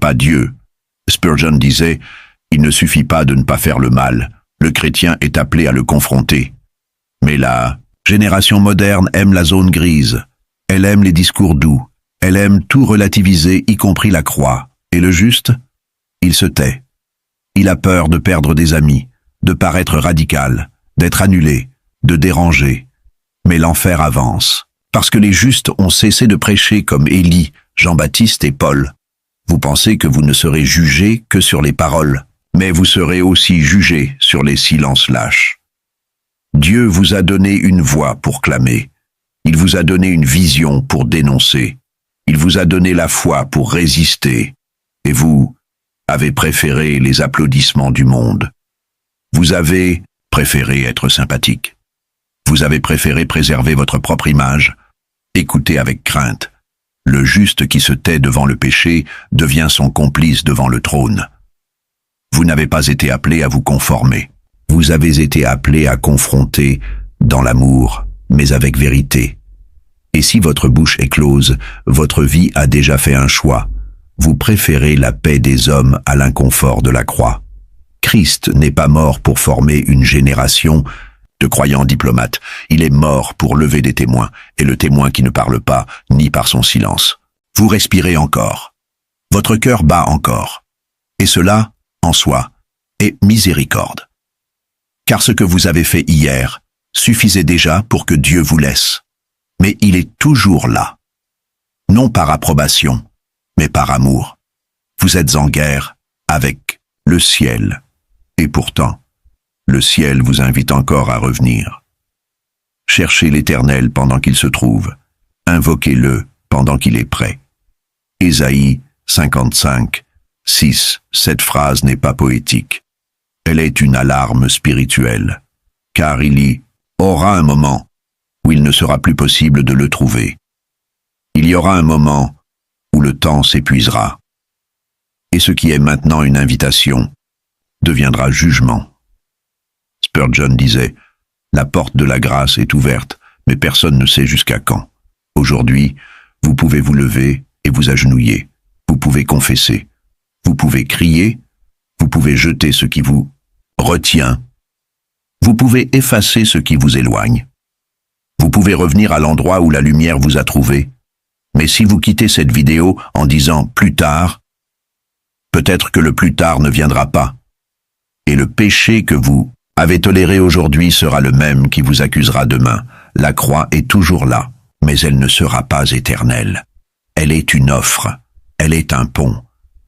pas Dieu. Spurgeon disait, il ne suffit pas de ne pas faire le mal, le chrétien est appelé à le confronter. Mais la génération moderne aime la zone grise, elle aime les discours doux, elle aime tout relativiser, y compris la croix. Et le juste, il se tait. Il a peur de perdre des amis, de paraître radical, d'être annulé, de déranger. Mais l'enfer avance, parce que les justes ont cessé de prêcher comme Élie, Jean-Baptiste et Paul. Vous pensez que vous ne serez jugés que sur les paroles, mais vous serez aussi jugés sur les silences lâches. Dieu vous a donné une voix pour clamer. Il vous a donné une vision pour dénoncer. Il vous a donné la foi pour résister. Et vous avez préféré les applaudissements du monde. Vous avez préféré être sympathique. Vous avez préféré préserver votre propre image. Écoutez avec crainte. Le juste qui se tait devant le péché devient son complice devant le trône. Vous n'avez pas été appelé à vous conformer. Vous avez été appelé à confronter dans l'amour, mais avec vérité. Et si votre bouche est close, votre vie a déjà fait un choix. Vous préférez la paix des hommes à l'inconfort de la croix. Christ n'est pas mort pour former une génération de croyants diplomates. Il est mort pour lever des témoins, et le témoin qui ne parle pas, ni par son silence. Vous respirez encore. Votre cœur bat encore. Et cela, en soi, est miséricorde. Car ce que vous avez fait hier suffisait déjà pour que Dieu vous laisse. Mais il est toujours là. Non par approbation, mais par amour. Vous êtes en guerre avec le ciel. Et pourtant, le ciel vous invite encore à revenir. Cherchez l'Éternel pendant qu'il se trouve. Invoquez-le pendant qu'il est prêt. Ésaïe 55, 6. Cette phrase n'est pas poétique. Elle est une alarme spirituelle. Car il y aura un moment où il ne sera plus possible de le trouver. Il y aura un moment où le temps s'épuisera. Et ce qui est maintenant une invitation deviendra jugement. Spurgeon disait, « La porte de la grâce est ouverte, mais personne ne sait jusqu'à quand. Aujourd'hui, vous pouvez vous lever et vous agenouiller. Vous pouvez confesser. Vous pouvez crier. Vous pouvez jeter ce qui vous retient. Vous pouvez effacer ce qui vous éloigne. Vous pouvez revenir à l'endroit où la lumière vous a trouvé. Mais si vous quittez cette vidéo en disant « plus tard », peut-être que le plus tard ne viendra pas. Et le péché que vous avez toléré aujourd'hui sera le même qui vous accusera demain. La croix est toujours là, mais elle ne sera pas éternelle. Elle est une offre, elle est un pont.